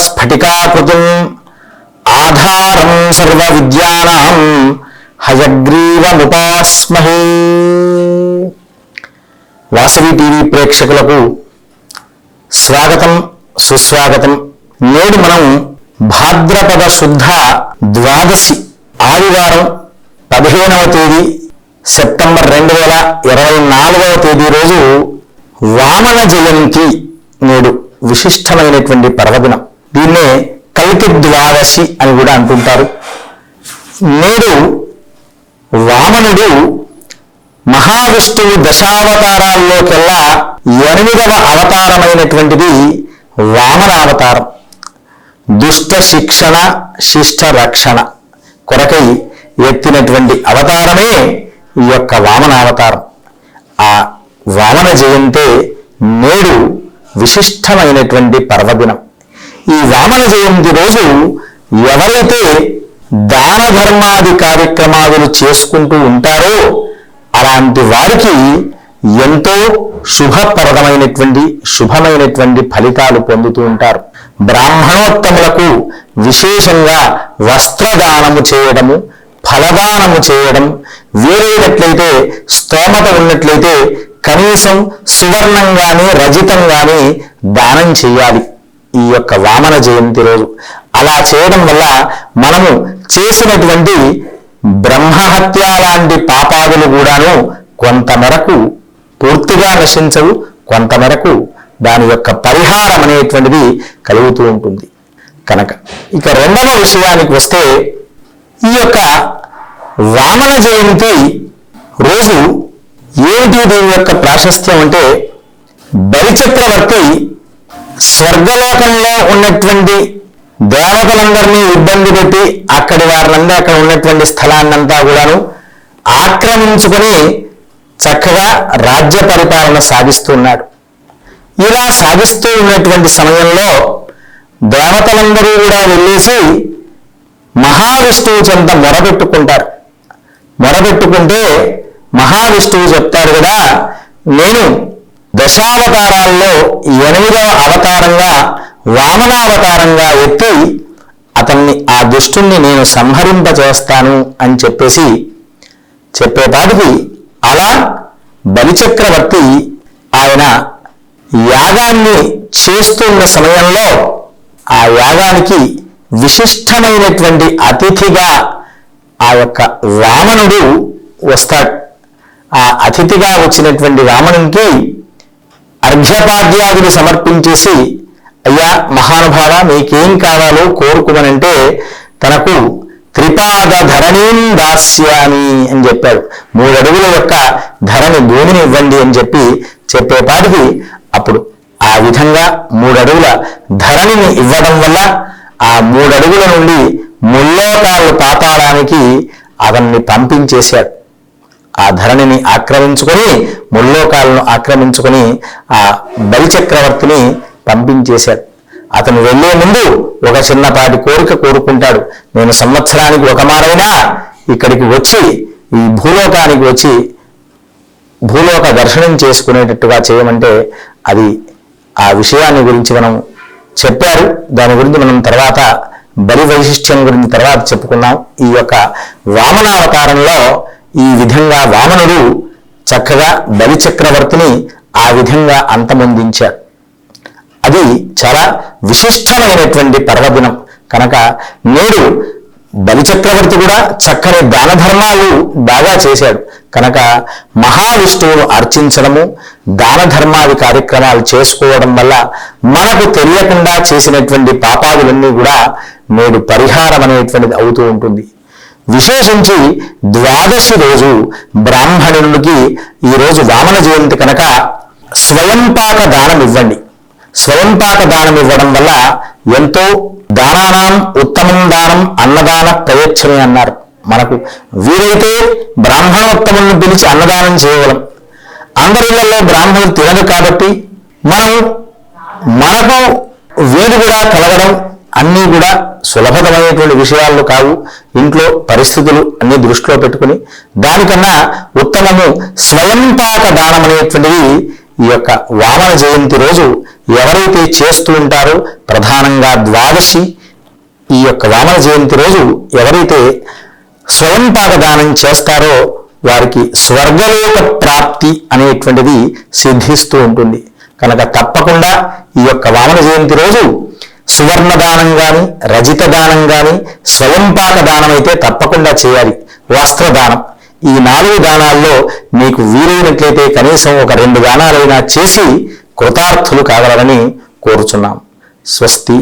స్ఫటికాకృతిం ఆధారం సర్వ విద్యానాం హయగ్రీవముపాస్మహే. వాసవి టీవీ ప్రేక్షకులకు స్వాగతం, సుస్వాగతం. నేడు మనం భాద్రపద శుద్ధ ద్వాదశి ఆదివారం 15వ తేదీ సెప్టెంబర్ 2024వ తేదీ రోజు వామన జయంతి. నేడు విశిష్టమైనటువంటి పర్వదినం. దీన్నే కల్కి ద్వాదశి అని కూడా అంటుంటారు. నేడు వామనుడు మహావిష్ణువు దశావతారాల్లోకెల్లా 8వ అవతారమైనటువంటిది వామనావతారం. దుష్ట శిక్షణ, శిష్ట రక్షణ కొరకై ఎత్తినటువంటి అవతారమే ఈ యొక్క వామనావతారం. ఆ వామన జయంతే నేడు విశిష్టమైనటువంటి పర్వదినం. ఈ వామన జయంతి రోజు ఎవరైతే దాన ధర్మాది కార్యక్రమాలు చేసుకుంటూ ఉంటారో అలాంటి వారికి ఎంతో శుభమైనటువంటి ఫలితాలు పొందుతూ ఉంటారు. బ్రాహ్మణోత్తములకు విశేషంగా వస్త్రదానము చేయడము, ఫలదానము చేయడం, వీలైనట్లయితే స్తోమత ఉన్నట్లయితే కనీసం సువర్ణం గాని రజితం గాని దానం చేయాలి ఈ యొక్క వామన జయంతి రోజు. అలా చేయడం వల్ల మనము చేసినటువంటి బ్రహ్మహత్య లాంటి పాపాదులు కూడాను కొంతమేరకు పూర్తిగా నశించవు, కొంతమేరకు దాని యొక్క పరిహారం అనేటువంటిది కలుగుతూ ఉంటుంది. కనుక ఇక రెండవ విషయానికి వస్తే, ఈ యొక్క వామన జయంతి రోజు ఏమిటి దీని యొక్క ప్రాశస్త్యం అంటే, బలిచక్రవర్తి స్వర్గలోకంలో ఉన్నటువంటి దేవతలందరినీ ఇబ్బంది పెట్టి అక్కడి వారినందరూ అక్కడ ఉన్నటువంటి స్థలాన్నంతా కూడాను ఆక్రమించుకొని చక్కగా రాజ్య పరిపాలన సాగిస్తున్నాడు. ఇలా సాగిస్తూ ఉన్నటువంటి సమయంలో దేవతలందరూ కూడా వెళ్ళేసి మహావిష్ణువు చెంత మొరబెట్టుకుంటారు. మొరబెట్టుకుంటే మహావిష్ణువు చెప్తాడు కదా, నేను దశావతారాల్లో 8వ అవతారంగా వామనావతారంగా ఎత్తి అతన్ని, ఆ దుష్టుణ్ణి నేను సంహరింపచేస్తాను అని చెప్పేపాటికి అలా బలిచక్రవర్తి ఆయన యాగాన్ని చేస్తున్న సమయంలో ఆ యాగానికి విశిష్టమైనటువంటి అతిథిగా ఆ యొక్క వామనుడు వస్తాడు. ఆ అతిథిగా వచ్చినటువంటి వామనునికి అర్ఘ్యపాద్యాదులు సమర్పించేసి, అయ్యా మహానుభావ నీకేం కావాలో కోరుకోమనంటే తనకు త్రిపాద ధరణీం దాస్యామి అని చెప్పాడు. 3 అడుగుల యొక్క ధరణి భూమిని ఇవ్వండి అని చెప్పేపాటికి అప్పుడు ఆ విధంగా 3 అడుగుల ధరణిని ఇవ్వడం వల్ల ఆ 3 అడుగుల నుండి ముల్లోకాలు పాతాళానికి అతన్ని పంపించేశాడు. ఆ ధరణిని ఆక్రమించుకొని, ముల్లోకాలను ఆక్రమించుకొని ఆ బలిచక్రవర్తిని పంపించేశాడు. అతను వెళ్లే ముందు ఒక చిన్నపాటి కోరిక కోరుకుంటాడు. నేను సంవత్సరానికి ఒక మారైనా ఇక్కడికి వచ్చి, ఈ భూలోకానికి వచ్చి భూలోక దర్శనం చేసుకునేటట్టుగా చేయమంటే, అది ఆ విషయాన్ని గురించి మనం చెప్పారు. దాని గురించి మనం తర్వాత బలి వైశిష్ట్యం గురించి తర్వాత చెప్పుకున్నాం. ఈ యొక్క వామనావతారంలో ఈ విధంగా వామనుడు చక్కగా బలిచక్రవర్తిని ఆ విధంగా అంతమొందించాడు. అది చాలా విశిష్టమైనటువంటి పర్వదినం. కనుక నేడు బలిచక్రవర్తి కూడా చక్కని దాన ధర్మాలు బాగా చేశాడు. కనుక మహావిష్ణువును అర్చించడము, దాన ధర్మాది కార్యక్రమాలు చేసుకోవడం వల్ల మనకు తెలియకుండా చేసినటువంటి పాపాదులన్నీ కూడా నేడు పరిహారం అనేటువంటిది అవుతూ ఉంటుంది. విశేషించి ద్వాదశి రోజు బ్రాహ్మణులకి ఈరోజు వామన జయంతి కనుక స్వయంపాక దానం ఇవ్వండి. స్వయంపాక దానం ఇవ్వడం వల్ల ఎంతో, దానానాం ఉత్తమం దానం అన్నదాన ప్రయత్నమే అన్నారు. మనకు వీలైతే బ్రాహ్మణోత్తములను పిలిచి అన్నదానం చేయగలం. అందరిలో బ్రాహ్మణులు తినదు కాబట్టి మనకు వీరు కూడా కలగడం అన్నీ కూడా సులభమైనటువంటి విషయాలు కావు. ఇంట్లో పరిస్థితులు అన్ని దృష్టిలో పెట్టుకుని దానికన్నా ఉత్తమము స్వయంపాక దానం అనేటువంటిది ఈ యొక్క వామన జయంతి రోజు ఎవరైతే చేస్తూ ఉంటారో, ప్రధానంగా ద్వాదశి, ఈ యొక్క వామన జయంతి రోజు ఎవరైతే స్వయంపాక దానం చేస్తారో వారికి స్వర్గలోక ప్రాప్తి అనేటువంటిది సిద్ధిస్తూ ఉంటుంది. కనుక తప్పకుండా ఈ యొక్క వామన జయంతి రోజు సువర్ణ దానం కానీ, రజిత దానం కానీ, స్వయంపాక దానం అయితే తప్పకుండా చేయాలి. వస్త్రదానం, ఈ 4 దానాల్లో మీకు వీలైనట్లయితే కనీసం ఒక 2 దానాలైనా చేసి కృతార్థులు కావాలని కోరుచున్నాం. స్వస్తి.